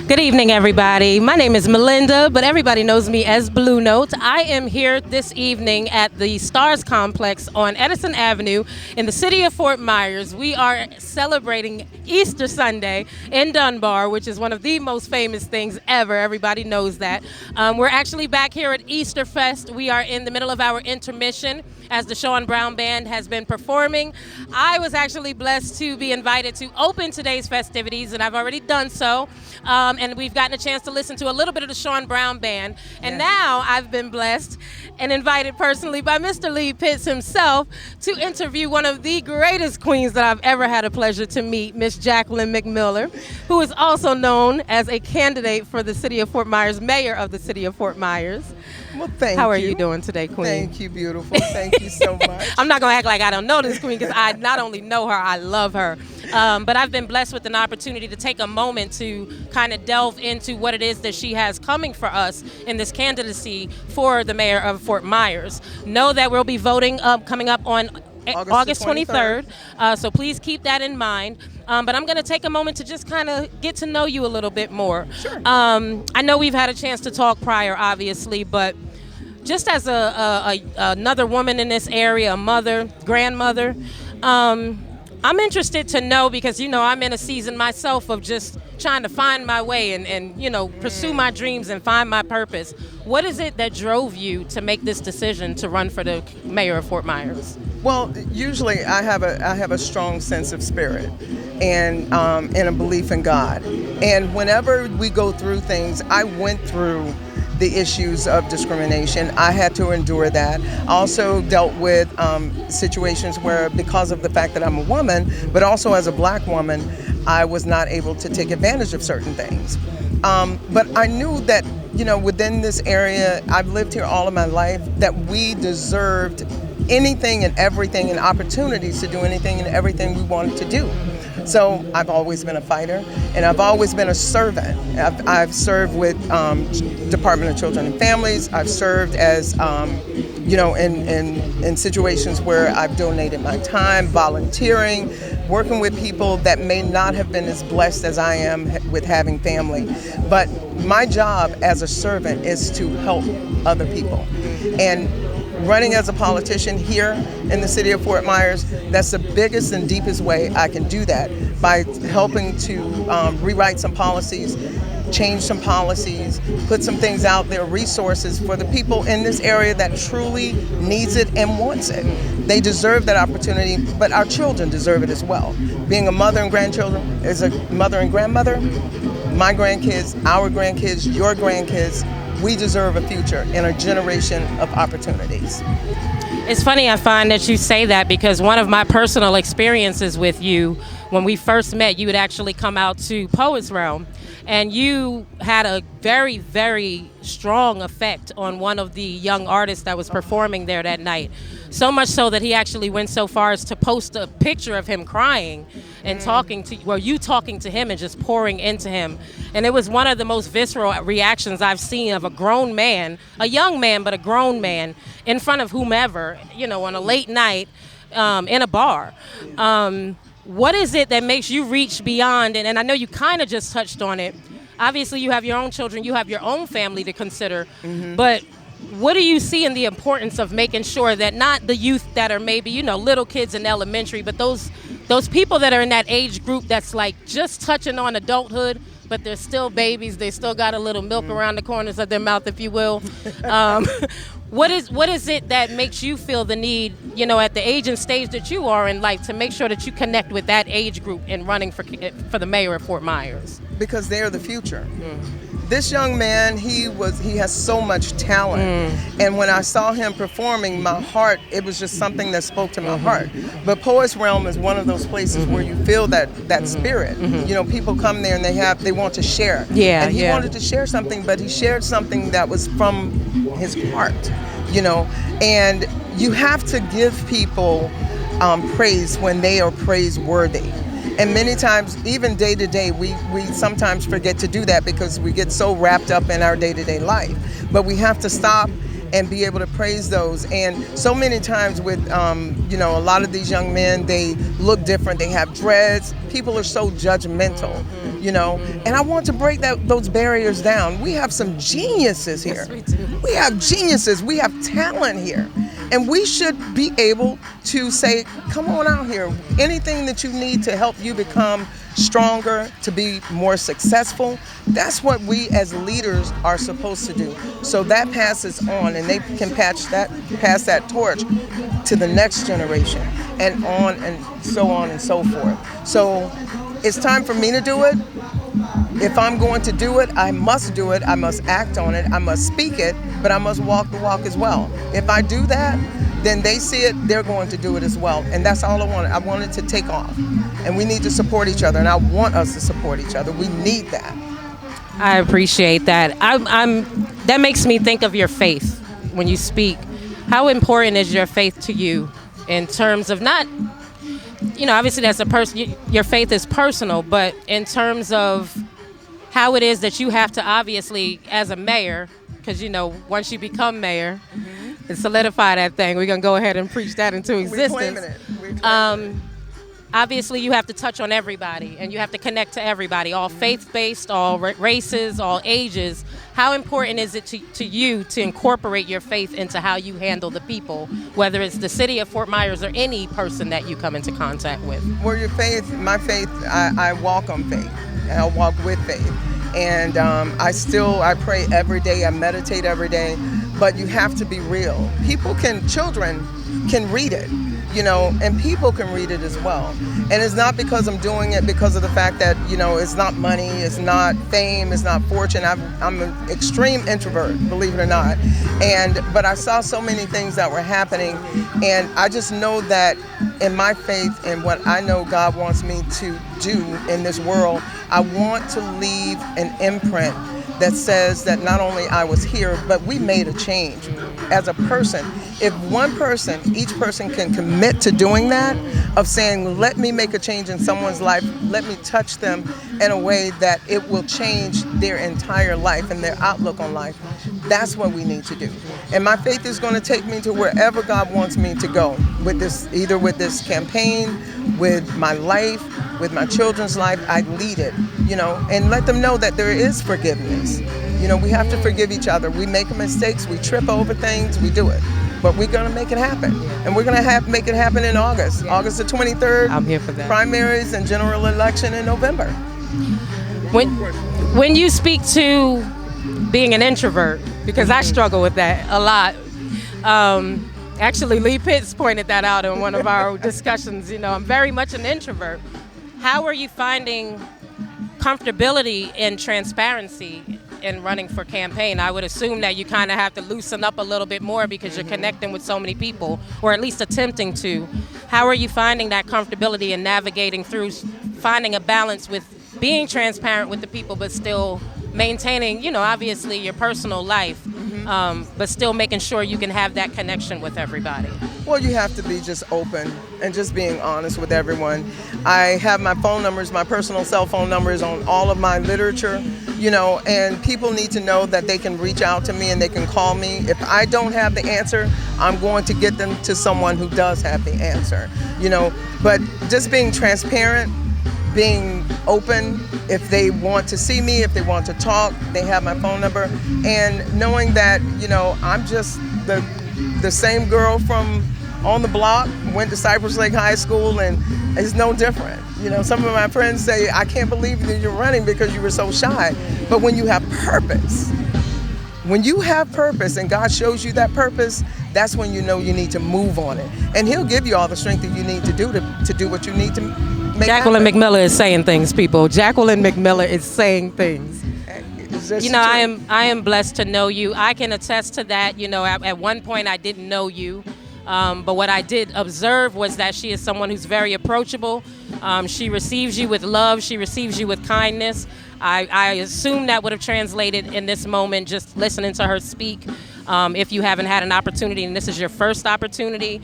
Good evening, everybody. My name is Melinda, but everybody knows me as BLou Note. I am here this evening at the Stars Complex on Edison Avenue in the city of Fort Myers. We are celebrating Easter Sunday in Dunbar, which is one of the most famous things ever. Everybody knows that. We're actually back here at Easter Fest. We are in the middle of our intermission as the Sean Brown Band has been performing. I was actually blessed to be invited to open today's festivities, and I've already done so. And we've gotten a chance to listen to a little bit of the Sean Brown Band. And now I've been blessed and invited personally by Mr. Lee Pitts himself to interview one of the greatest queens that I've ever had a pleasure to meet, Miss Jacquelyn McMiller, who is also known as a candidate for the city of Fort Myers, mayor of the city of Fort Myers. Well, thank you. How are you doing today, Queen? Thank you, beautiful. Thank you so much. I'm not going to act like I don't know this queen, because I not only know her, I love her. But I've been blessed with an opportunity to take a moment to kind of delve into what it is that she has coming for us in this candidacy for the mayor of Fort Myers. Know that we'll be voting coming up on August 23rd. So please keep that in mind. But I'm going to take a moment to just kind of get to know you a little bit more. Sure. I know we've had a chance to talk prior, obviously, but just as another woman in this area, a mother, grandmother, I'm interested to know, because, you know, I'm in a season myself of just trying to find my way and you know, pursue my dreams and find my purpose. What is it that drove you to make this decision to run for the mayor of Fort Myers? Well, usually I have a strong sense of spirit and a belief in God. And whenever we go through things, I went through the issues of discrimination. I had to endure that. I also dealt with situations where, because of the fact that I'm a woman, but also as a black woman, I was not able to take advantage of certain things. But I knew that, you know, within this area, I've lived here all of my life, that we deserved anything and everything and opportunities to do anything and everything we wanted to do. So I've always been a fighter, and I've always been a servant. I've served with Department of Children and Families. I've served as, you know, in situations where I've donated my time, volunteering, working with people that may not have been as blessed as I am with having family. But my job as a servant is to help other people. And running as a politician here in the city of Fort Myers, that's the biggest and deepest way I can do that, by helping to rewrite some policies, change some policies, put some things out there, resources for the people in this area that truly needs it and wants it. They deserve that opportunity, but our children deserve it as well. Being a mother and grandchildren, as a mother and grandmother, my grandkids, our grandkids, your grandkids, we deserve a future and a generation of opportunities. It's funny, I find that you say that, because one of my personal experiences with you, when we first met, you had actually come out to Poets Realm, and you had a very, very strong effect on one of the young artists that was performing there that night. So much so that he actually went so far as to post a picture of him crying and talking to, well, you talking to him and just pouring into him. And it was one of the most visceral reactions I've seen of a grown man, a young man, but a grown man, in front of whomever, you know, on a late night in a bar. What is it that makes you reach beyond, and I know you kind of just touched on it, obviously you have your own children, you have your own family to consider, but what do you see in the importance of making sure that not the youth that are maybe, you know, little kids in elementary, but those people that are in that age group that's like just touching on adulthood, but they're still babies, they still got a little milk around the corners of their mouth, if you will. What is it that makes you feel the need, you know, at the age and stage that you are in life, to make sure that you connect with that age group in running for the mayor of Fort Myers? Because they're the future. This young man, he has so much talent. And when I saw him performing, my heart, it was just something that spoke to my heart. But Poets Realm is one of those places where you feel that spirit. You know, people come there and they want to share. And he wanted to share something, but he shared something that was from his heart, you know. And you have to give people praise when they are praiseworthy. And many times, even day to day, we sometimes forget to do that because we get so wrapped up in our day-to-day life. But we have to stop and be able to praise those. And so many times with, a lot of these young men, they look different. They have dreads. People are so judgmental, and I want to break those barriers down. We have some geniuses here. Yes, we do. We have geniuses. We have talent here. And we should be able to say, come on out here. Anything that you need to help you become stronger, to be more successful, that's what we as leaders are supposed to do. So that passes on, and they can pass that torch to the next generation, and on and so forth. So it's time for me to do it. If I'm going to do it, I must do it. I must act on it. I must speak it, but I must walk the walk as well. If I do that, then they see it, they're going to do it as well. And that's all I wanted. I wanted to take off. And we need to support each other, and I want us to support each other. We need that. I appreciate that. That makes me think of your faith when you speak. How important is your faith to you in terms of not, obviously that's a person, your faith is personal, but in terms of how it is that you have to obviously, as a mayor, because once you become mayor, and solidify that thing, we're gonna go ahead and preach that into existence. We're claiming it. Obviously, you have to touch on everybody, and you have to connect to everybody, all faith-based, all races, all ages. How important is it to you to incorporate your faith into how you handle the people, whether it's the city of Fort Myers or any person that you come into contact with? Well, my faith, I walk on faith, and I walk with faith. And I pray every day, I meditate every day, but you have to be real. Children can read it, and people can read it as well. And it's not because I'm doing it because of the fact that, it's not money, it's not fame, it's not fortune. I'm an extreme introvert, believe it or not. But I saw so many things that were happening, and I just know that in my faith and what I know God wants me to do in this world, I want to leave an imprint that says that not only I was here, but we made a change as a person. If each person can commit to doing that, of saying, let me make a change in someone's life, let me touch them in a way that it will change their entire life and their outlook on life, that's what we need to do. And my faith is going to take me to wherever God wants me to go with this, either with this campaign, with my life, with my children's life. I lead it, and let them know that there is forgiveness. We have to forgive each other. We make mistakes, we trip over things, we do it. But we're going to make it happen. And we're going to make it happen in August. Yeah. August the 23rd. I'm here for that. Primaries and general election in November. When you speak to being an introvert, because I struggle with that a lot. Actually, Lee Pitts pointed that out in one of our discussions. I'm very much an introvert. How are you finding comfortability and transparency in running for campaign? I would assume that you kind of have to loosen up a little bit more because you're connecting with so many people, or at least attempting to. How are you finding that comfortability and navigating through finding a balance with being transparent with the people, but still maintaining, obviously your personal life, but still making sure you can have that connection with everybody? Well, you have to be just open and just being honest with everyone. I have my phone numbers, my personal cell phone numbers on all of my literature, and people need to know that they can reach out to me and they can call me. If I don't have the answer, I'm going to get them to someone who does have the answer, but just being transparent, being open. If they want to see me, if they want to talk, they have my phone number, and knowing that, I'm just the same girl from on the block, went to Cypress Lake High School, and it's no different. Some of my friends say, I can't believe that you're running because you were so shy. But when you have purpose, and God shows you that purpose, that's when you know you need to move on it. And He'll give you all the strength that you need to do what you need to make Jacquelyn happen. McMiller is saying things, people. Jacquelyn McMiller is saying things. I am blessed to know you. I can attest to that. At one point I didn't know you. But what I did observe was that she is someone who's very approachable. She receives you with love. She receives you with kindness. I assume that would have translated in this moment just listening to her speak. If you haven't had an opportunity and this is your first opportunity,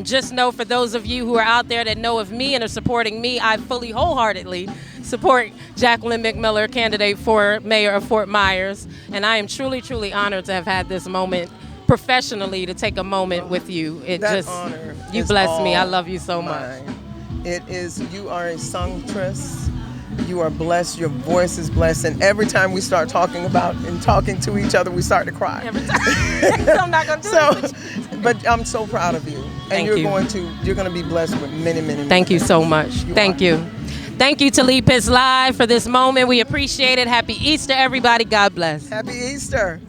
just know, for those of you who are out there that know of me and are supporting me, I fully wholeheartedly support Jacquelyn McMiller, candidate for mayor of Fort Myers. And I am truly, truly honored to have had this moment professionally to take a moment with you. It That just, honor you is bless me. I all love you so much. mine. It is, you are a songstress. You are blessed. Your voice is blessed. And every time we start talking about and talking to each other, we start to cry. Every time. So I'm not going to do this. But I'm so proud of you. And Thank you're you. you're going to be blessed with many, many more Thank you things. so much. Thank you. Thank you to Lepis Live for this moment. We appreciate it. Happy Easter, everybody. God bless. Happy Easter.